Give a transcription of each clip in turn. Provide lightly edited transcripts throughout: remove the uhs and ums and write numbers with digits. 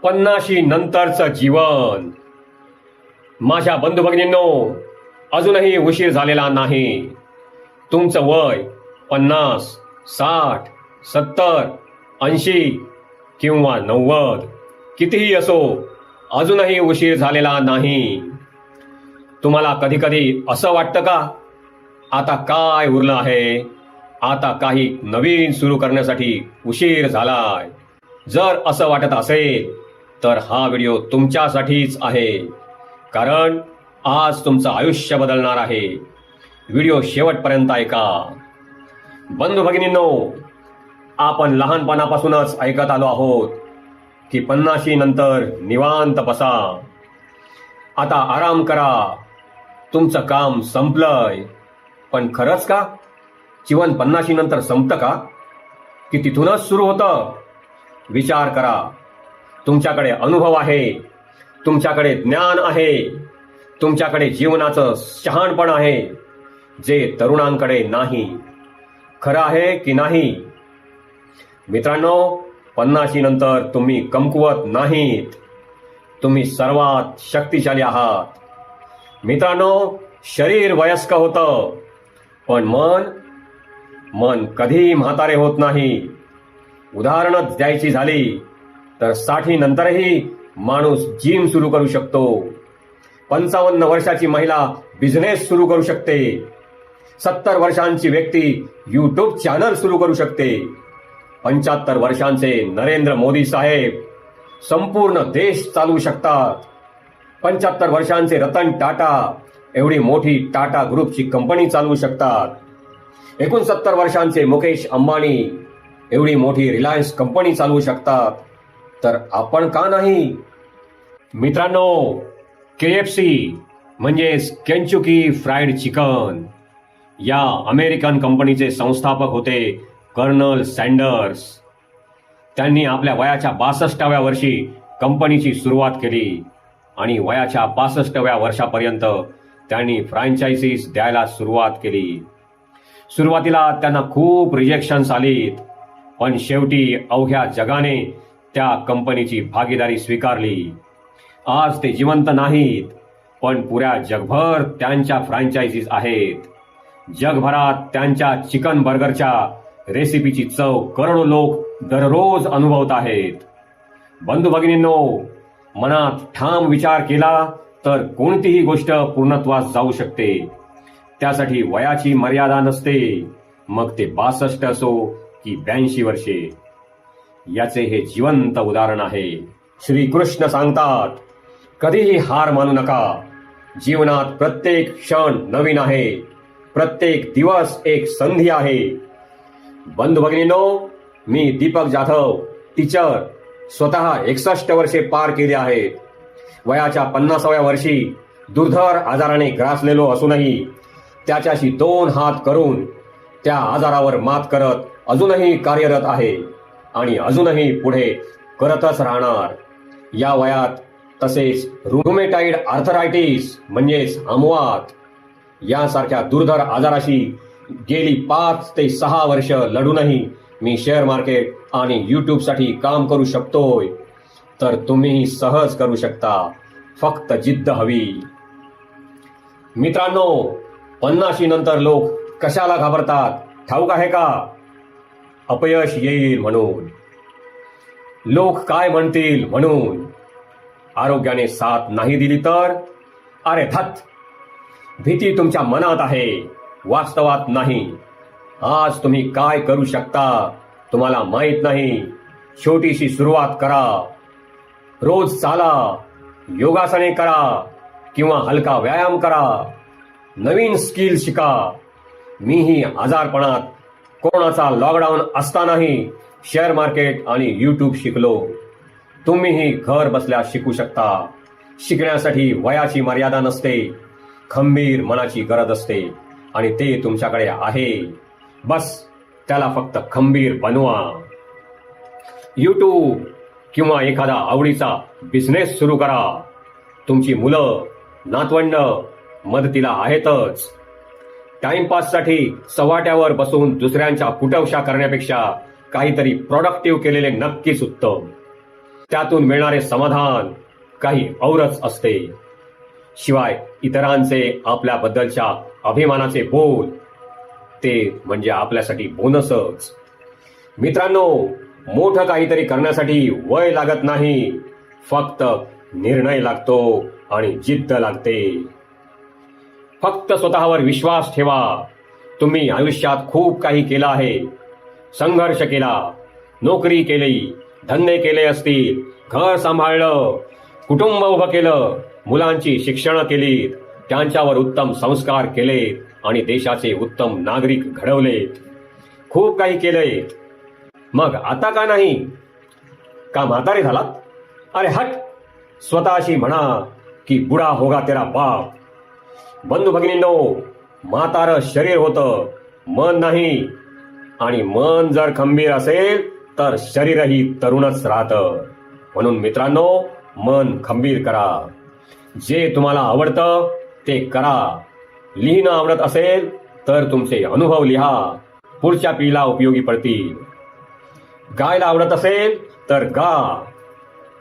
50 नंतरचं जीवन. माझ्या बंधू भगिनींनो, अजूनही उशीर झालेला नाही. तुमचं वय 50, 60, 70, 80 किंवा 90 कितीही असो, अजूनही उशीर झालेला नाही. तुम्हाला कधी कधी असं वाटतं का, आता काय उरलं आहे, आता काही नवीन सुरू करण्यासाठी उशीर झालाय? जर असं वाटत असेल तर हा व्हिडिओ तुमच्यासाठीच आहे, कारण आज तुमचं आयुष्य बदलणार आहे. व्हिडिओ शेवटपर्यंत ऐका. बंधू भगिनींनो, आपण लहानपणापासूनच ऐकत आलो आहोत की 50 नंतर निवांत बसा, आता आराम करा, तुमचं काम संपलंय. पण खरंच का जीवन 50 नंतर संपतं का, की तिथूनच सुरू होतं? विचार करा. तुमच्याकडे अनुभव आहे, तुमच्याकडे ज्ञान आहे, तुमच्याकडे जीवनाचं शहाणपण आहे, जे तरुणांकडे नाही. खरं आहे की नाही मित्रांनो? 50 नंतर तुम्ही कमकुवत नाहीत, तुम्ही सर्वात शक्तिशाली आहात. मित्रांनो, शरीर वयस्क होतं, पण मन कधी म्हातारे होत नाही. उदाहरणच द्यायची झाली तर 60 नंतरही माणूस जिम सुरू करू शकतो. 55 वर्षाची महिला बिझनेस सुरू करू शकते. 70 वर्षांची व्यक्ती यूट्यूब चॅनल सुरू करू शकते. 75 वर्षांचे नरेंद्र मोदी साहेब संपूर्ण देश चालवू शकतात. 75 वर्षांचे रतन टाटा एवढी मोठी टाटा ग्रुपची कंपनी चालवू शकतात. 69 वर्षांचे मुकेश अंबानी एवढी मोठी रिलायन्स कंपनी चालवू शकतात. तर आपण का नाही? मित्रांनो, KFC म्हणजेच केंचुकी फ्राईड चिकन या अमेरिकन कंपनीचे संस्थापक होते कर्नल सँडर्स. त्यांनी आपल्या वयाच्या 62व्या वर्षी कंपनीची सुरुवात केली आणि वयाच्या 65व्या वर्षापर्यंत त्यांनी फ्रँचायझीज द्यायला सुरुवात केली. सुरुवातीला त्यांना खूप रिजेक्शन्स आलीत, पण शेवटी अवघ्या जगाने त्या कंपनीची भागीदारी स्वीकारली. आज ते जिवंत नाहीत, पण पुऱ्या जगभर त्यांच्या फ्रँचायझीज आहेत. जगभरात त्यांच्या चिकन बर्गरच्या रेसिपीची चव करोडो लोक दररोज अनुभवत आहेत. बंधू भगिनींनो, मनात ठाम विचार केला तर कोणतीही गोष्ट पूर्णत्वास जाऊ शकते. त्यासाठी वयाची मर्यादा नसते, मग ते 62 असो की 82 वर्षे. याचे हे जिवंत उदाहरण आहे. श्रीकृष्ण सांगतात, कधीही हार मानू नका. जीवनात प्रत्येक क्षण नवीन आहे, प्रत्येक दिवस एक संधी आहे. बंधू भगिनींनो, मी दीपक जाधव, टीचर, स्वतः 61 वर्षे पार केली आहेत. वयाच्या 50व्या वर्षी दुर्धर आजाराने ग्रासलेलो असूनही त्याच्याशी 2 हात करून त्या आजारावर मात करत अजूनही कार्यरत आहे आणि अजूनही पुढे करतच राहणार. या वयात तसेच रुमेटाइड आर्थरायटिस म्हणजेच आमवात यासारख्या दुर्धर आजाराशी गेली 5 ते 6 वर्ष लढूनही मी शेअर मार्केट आणि यूट्यूबसाठी काम करू शकतोय. तर तुम्हीही सहज करू शकता, फक्त जिद्द हवी. मित्रांनो, 50 नंतर लोक कशाला घाबरतात ठाऊक आहे का? अपयश येईल म्हणून, लोक काय म्हणतील म्हणून, आरोग्याने साथ नाही दिली तर, अरे धत. भीती तुमच्या मनात आहे, वास्तवात नाही. आज तुम्ही काय करू शकता तुम्हाला माहित नाही. छोटीशी सुरुवात करा. रोज चाला, योगासने करा किंवा हलका व्यायाम करा. नवीन स्किल शिका. मीही आजारपणात कोरोनाचा लॉकडाऊन असतानाही शेअर मार्केट आणि यूट्यूब शिकलो. तुम्हीही घर बसल्या शिकू शकता. शिकण्यासाठी वयाची मर्यादा नसते, खंबीर मनाची गरज असते आणि ते तुमच्याकडे आहे. बस त्याला फक्त खंबीर बनवा. यूट्यूब किंवा एखादा आवडीचा बिझनेस सुरू करा. तुमची मुलं, नातवंड मदतीला आहेतच. टाइमपाससाठी सवाट्यावर बसून दुसऱ्यांच्या कुटवशा करण्यापेक्षा काहीतरी प्रोडक्टिव्ह केलेले नक्कीच उत्तम. त्यातून मिळणारे समाधान काही औरच असते. शिवाय इतरांचे आपल्याबद्दलच्या अभिमानाचे बोल ते म्हणजे आपल्यासाठी बोनसच. मित्रांनो, मोठं काहीतरी करण्यासाठी वय लागत नाही, फक्त निर्णय लागतो आणि जिद्द लागते. फक्त स्वतःवर विश्वास ठेवा. तुम्ही आयुष्यात खूप काही केलं आहे. संघर्ष केला, नोकरी केली, धंदे केले असतील, घर सांभाळलं, कुटुंब उभं केलं, मुलांची शिक्षणं केलीत, त्यांच्यावर उत्तम संस्कार केलेत आणि देशाचे उत्तम नागरिक घडवलेत. खूप काही केलंय. मग आता का नाही? का म्हातारे झालात? अरे हट. स्वतःशी म्हणा की बुडा होगा तेरा बाप. बंधू भगिनींनो, म्हातारं शरीर होतं, मन नाही. आणि मन जर खंबीर असेल तर शरीरही तरुणच राहतं. म्हणून मित्रांनो, मन खंबीर करा. जे तुम्हाला आवडतं ते करा. लिहिणं आवडत असेल तर तुमचे अनुभव लिहा, पुढच्या पिढीला उपयोगी पडतील. गायला आवडत असेल तर गा.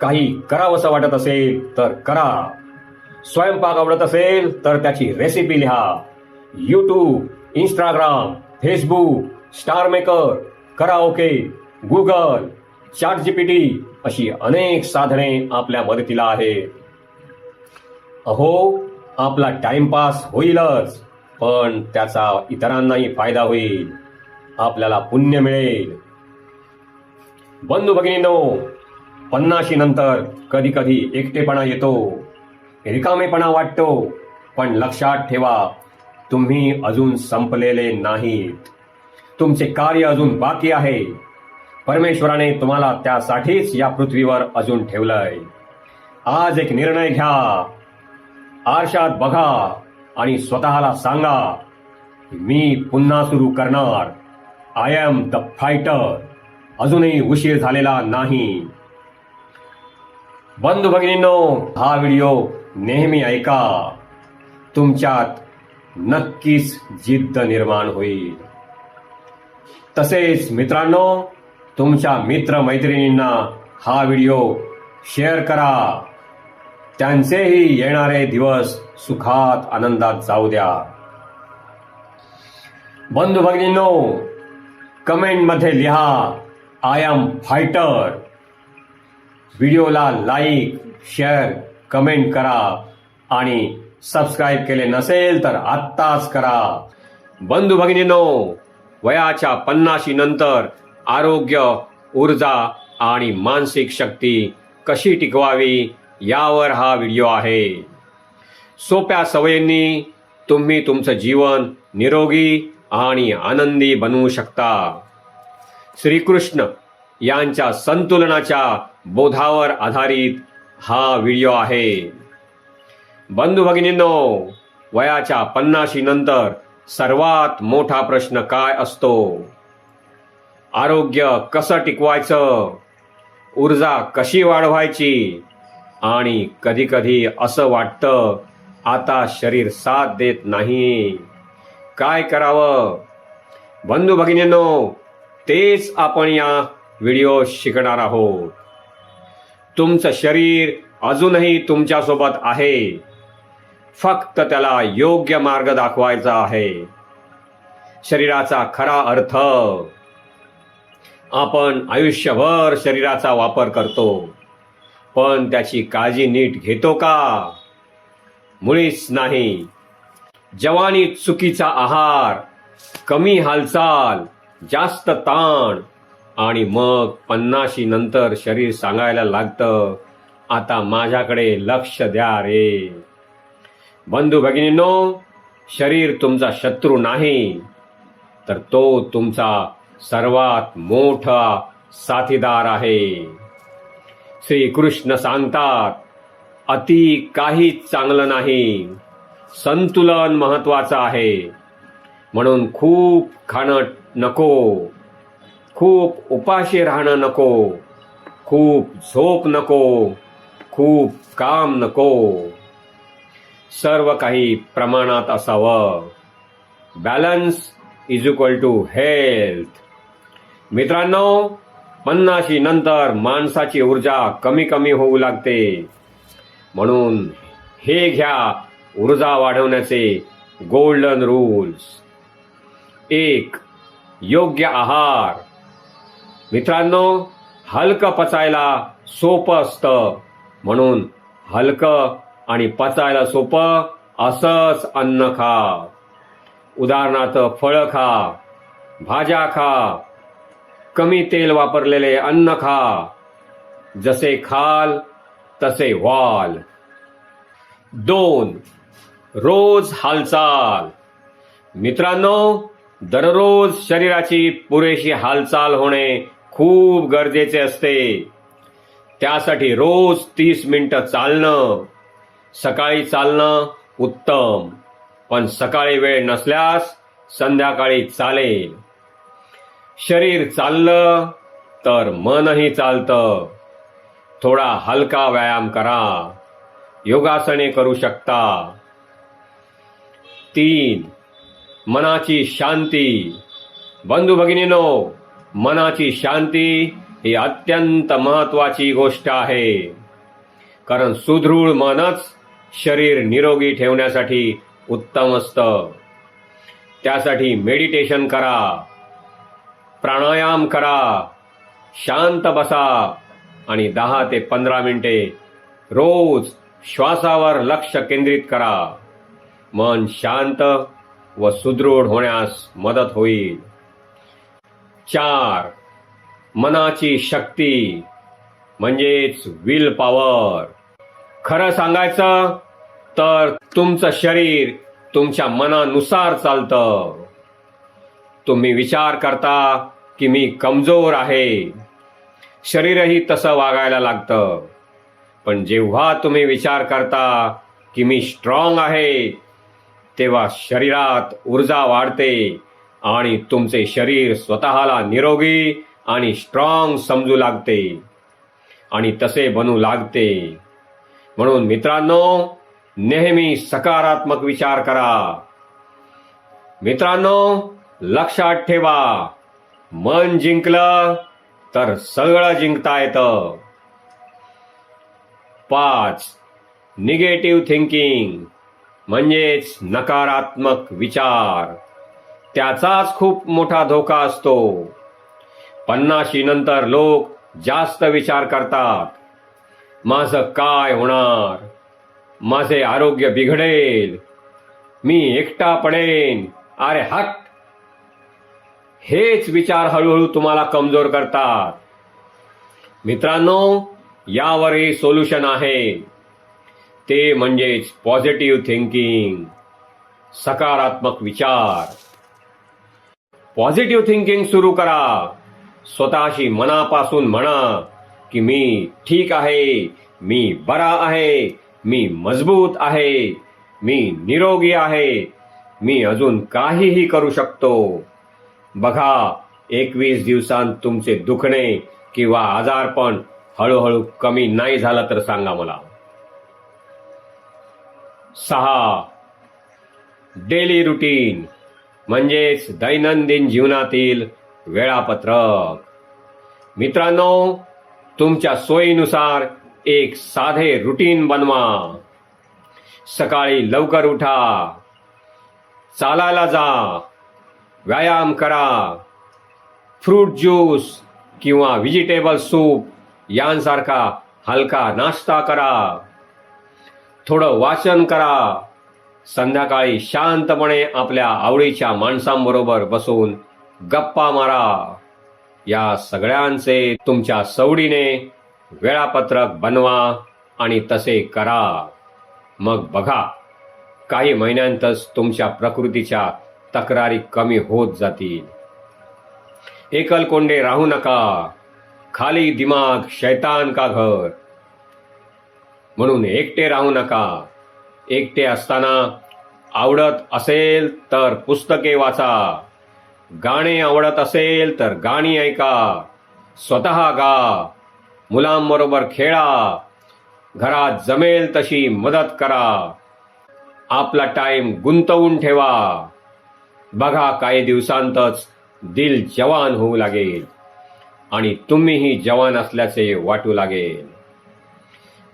काही करावंसं वाटत असेल तर करा. स्वयंपाक आवडत असेल तर त्याची रेसिपी लिहा. YouTube, Instagram, Facebook, star maker, karaoke, Google, chat GPT अशी अनेक साधने आपल्या मदतीला आहेत. अहो, आपला टाइमपास होईलच, पण त्याचा इतरांनाही फायदा होईल. आपल्याला पुण्य मिळेल. बंधू भगिनींनो, 50 नंतर कधी कधी एकटेपणा येतो, रिकामेपणा वाटतो. पण लक्षात ठेवा, तुम्ही अजून संपलेले नाहीत. तुमचे कार्य अजून बाकी आहे. परमेश्वराने तुम्हाला त्यासाठीच या पृथ्वीवर अजून ठेवलंय. आज एक निर्णय घ्या. आरशात बघा आणि स्वतःला सांगा, मी पुन्हा सुरू करणार. I am the fighter. अजूनही उशीर झालेला नाही. बंधू भगिनींनो, हा व्हिडिओ नेहमी ऐका. तुमच्यात नक्कीच जिद्द निर्माण होईल. तसेच मित्रांनो, तुमच्या मित्र मैत्रिणींना हा व्हिडिओ शेअर करा. त्यांचेही येणारे दिवस सुखात आनंदात जाऊ द्या. बंधू भगिनींनो, कमेंटमध्ये लिहा आय एम फायटर. व्हिडिओला लाईक, शेअर, कमेंट करा आणि सबस्क्राईब केले नसेल तर आत्ताच करा. बंधू भगिनींनो, वयाच्या 50 नंतर आरोग्य, ऊर्जा आणि मानसिक शक्ती कशी टिकवावी यावर हा व्हिडिओ आहे. सोप्या सवयींनी तुम्ही तुमचं जीवन निरोगी आणि आनंदी बनवू शकता. श्रीकृष्ण यांच्या संतुलनाच्या बोधावर आधारित हा व्हिडिओ आहे. बंधू भगिनींनो, वयाच्या 50 नंतर सर्वात मोठा प्रश्न काय असतो? आरोग्य कसं टिकवायचं, ऊर्जा कशी वाढवायची, आणि कधी कधी असं वाटतं आता शरीर साथ देत नाही, काय करावं? बंधू भगिनींनो, तेच आपण या व्हिडिओ शिकणार आहोत. तुमचं शरीर अजूनही तुमच्यासोबत आहे, फक्त त्याला योग्य मार्ग दाखवायचा आहे. शरीराचा खरा अर्थ, आपण आयुष्यभर शरीराचा वापर करतो, पण त्याची काळजी नीट घेतो का? मुळीच नाही. जवानीत चुकीचा आहार, कमी हालचाल, जास्त ताण, आणि मग 50 नंतर शरीर सांगायला लागतं, आता माझ्याकडे लक्ष द्या रे. बंधू भगिनींनो, शरीर तुमचा शत्रू नाही, तर तो तुमचा सर्वात मोठा साथीदार आहे. श्रीकृष्ण सांगतात, अति काहीच चांगलं नाही, संतुलन महत्वाचं आहे. म्हणून खूप खाणं नको, खूप उपाशी राहणं नको, खूप झोप नको, खूप काम नको. सर्व काही प्रमाणात असावं. Balance is equal to health. मित्रांनो, 50 नंतर माणसाची ऊर्जा कमी कमी होऊ लागते. म्हणून हे घ्या ऊर्जा वाढवण्याचे गोल्डन रूल्स. 1. योग्य आहार. मित्रांनो, हलकं पचायला सोपं असतं, म्हणून हलकं आणि पचायला सोपं असंच अन्न खा. उदाहरणार्थ फळं खा, भाज्या खा, कमी तेल वापरलेले अन्न खा. जसे खाल तसे व्हाल. 2. रोज हालचाल. मित्रांनो, दररोज शरीराची पुरेशी हालचाल होणे खूप गरजेचे असते. त्यासाठी रोज 30 मिनिटं चालणं. सकाळी चालणं उत्तम, पण सकाळी वेळ नसल्यास संध्याकाळी चालेल. शरीर चाललं तर मनही चालतं. थोडा हलका व्यायाम करा. योगासने करू शकता. 3. मनाची शांती. बंधू भगिनींनो, मनाची शांती ही अत्यंत महत्वाची गोष्ट आहे. कारण सुदृढ मनच शरीर निरोगी ठेवण्यासाठी उत्तम असतं. त्यासाठी मेडिटेशन करा, प्राणायाम करा, शांत बसा आणि 10 ते 15 मिनिटे रोज श्वासावर लक्ष केंद्रित करा. मन शांत व सुदृढ होण्यास मदत होईल. 4. मनाची शक्ती म्हणजेच विल पॉवर. खरं सांगायचं तर तुमचं शरीर तुमच्या मनानुसार चालतं. तुम्ही विचार करता की मी कमजोर आहे, शरीरही तसं वागायला लागतं. पण जेव्हा तुम्ही विचार करता की मी स्ट्रॉंग आहे, तेव्हा शरीरात ऊर्जा वाढते आणि तुमचे शरीर स्वतःला निरोगी आणि स्ट्रॉंग समजू लागते आणि तसे बनू लागते. म्हणून मित्रांनो, नेहमी सकारात्मक विचार करा. मित्रांनो, लक्षात ठेवा, मन जिंकलं तर सगळं जिंकता येतं. 5. निगेटिव्ह थिंकिंग म्हणजेच नकारात्मक विचार. त्याचाच खूप मोठा धोका असतो. 50 नंतर लोक जास्त विचार करतात. माझं काय होणार, माझे आरोग्य बिघडेल, मी एकटा पडेन, अरे हट. हेच विचार हळूहळू तुम्हाला कमजोर करतात. मित्रांनो, यावरही सोल्युशन आहे. ते म्हणजेच पॉझिटिव्ह थिंकिंग, सकारात्मक विचार. पॉझिटिव्ह थिंकिंग सुरू करा. स्वतःशी मनापासून म्हणा की मी ठीक आहे, मी बरा आहे, मी मजबूत आहे, मी निरोगी आहे, मी अजून काहीही करू शकतो. बघा, 21 दिवसांत तुमचे दुखणे किंवा आजारपण हळूहळू कमी नाही झालं तर सांगा मला. 6. डेली रुटीन म्हणजेच दैनंदिन जीवनातील वेळापत्रक. मित्रांनो, तुमच्या सोयीनुसार एक साधे रुटीन बनवा. सकाळी लवकर उठा, चालायला जा, व्यायाम करा, फ्रूट ज्यूस किंवा व्हेजिटेबल सूप यांसारखा हलका नाश्ता करा, थोडं वाचन करा. संध्याकाळी शांतपणे आपल्या आवडीच्या माणसांबरोबर बसून गप्पा मारा. या सगळ्यांचे तुमच्या सवडीने वेळापत्रक बनवा आणि तसे करा. मग बघा, काही महिन्यांतच तुमच्या प्रकृतीच्या तक्रारी कमी होत जातील. एकलकोंडे राहू नका. खाली दिमाग शैतान का घर. म्हणून एकटे राहू नका. एकटे असताना आवडत असेल तर पुस्तके वाचा, गाणे आवडत असेल तर गाणी ऐका, स्वतः गा, मुलांबरोबर खेळा, घरात जमेल तशी मदत करा. आपला टाइम गुंतवून ठेवा. बघा, काही दिवसांतच दिल जवान होऊ लागेल. आणि तुम्हीही जवान असल्याचे वाटू लागेल.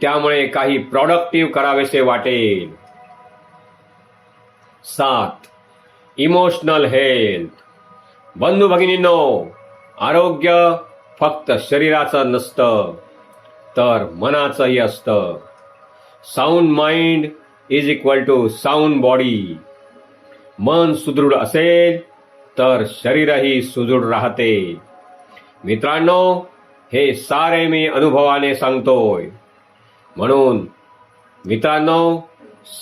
त्यामुळे काही प्रॉडक्टिव्ह करावेसे वाटेल. 7. Emotional health. बंधू भगिनींनो, आरोग्य फक्त शरीराचं नसतं तर मनाचंही असतं. Sound mind is equal to sound body. मन सुदृढ असेल तर शरीरही सुदृढ राहते. मित्रांनो, हे सारे मी अनुभवाने सांगतोय. म्हणून मित्रांनो,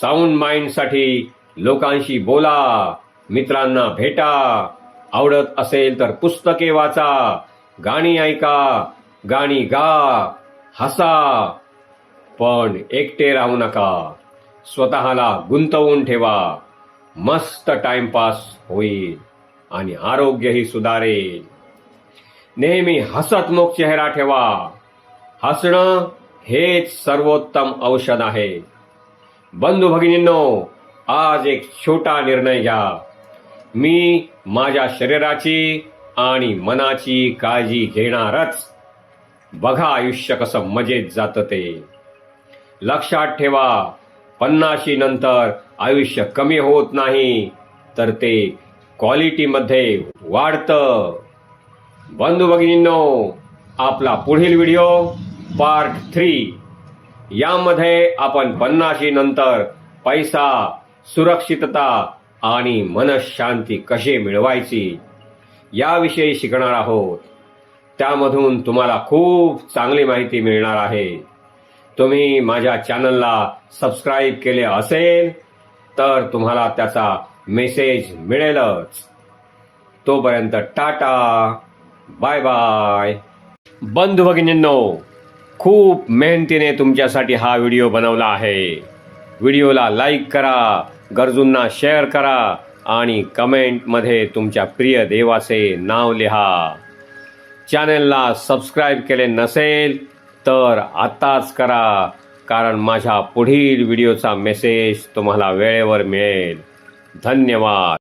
साऊंड माइंडसाठी लोकांशी बोला, मित्रांना भेटा, आवडत असेल तर पुस्तके वाचा, गाणी ऐका, गाणी गा, हसा, पण एकटे राहू नका. स्वतःला गुंतवून ठेवा. मस्त टाइमपास होईल आणि आरोग्यही सुधारेल. नेहमी हसतमुख चेहरा ठेवा. हसणं हेच सर्वोत्तम औषध आहे. बंधू भगिनींनो, आज एक छोटा निर्णय घ्या. मी माझ्या शरीराची आणि मनाची काळजी घेणारच. बघा आयुष्य कसं मजेत जातं ते. लक्षात ठेवा, 50 नंतर आयुष्य कमी होत नाही तर ते क्वालिटीमध्ये वाढतं. बंधू भगिनींनो, आपला पुढील व्हिडिओ पार्ट 3 यामध्ये आपण 50 नंतर पैसा, सुरक्षितता आणि मनशांती कशी मिळवायची याविषयी शिकणार आहोत. त्यामधून तुम्हाला खूप चांगली माहिती मिळणार आहे. तुम्ही माझ्या चॅनलला सबस्क्राईब केले असेल तर तुम्हाला त्याचा मेसेज मिळेलच. तोपर्यंत टाटा, बाय बाय. बंधू भगिनींनो, खूप मेहनतीने तुमच्यासाठी हा व्हिडिओ बनवला आहे. व्हिडिओला लाईक करा, गरजूंना शेअर करा आणि कमेंटमध्ये तुमच्या प्रिय देवाचे नाव लिहा. चॅनलला सबस्क्राईब केले नसेल तर आताच करा, कारण माझ्या पुढील व्हिडिओचा मेसेज तुम्हाला वेळेवर मिळेल. धन्यवाद.